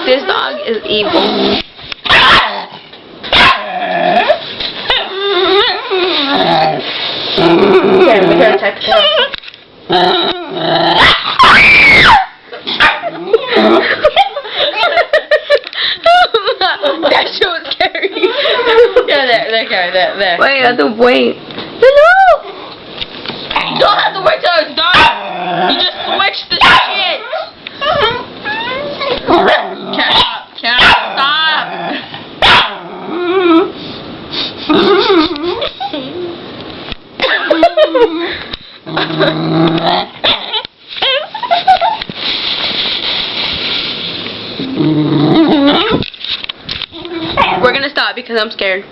This dog is evil. Here, we gotta check it out. That shit was scary. Yeah, there. Wait, I have to wait. Hello! You don't have to wait till it's done. You just switch the shit. Can't stop. We're gonna stop because I'm scared.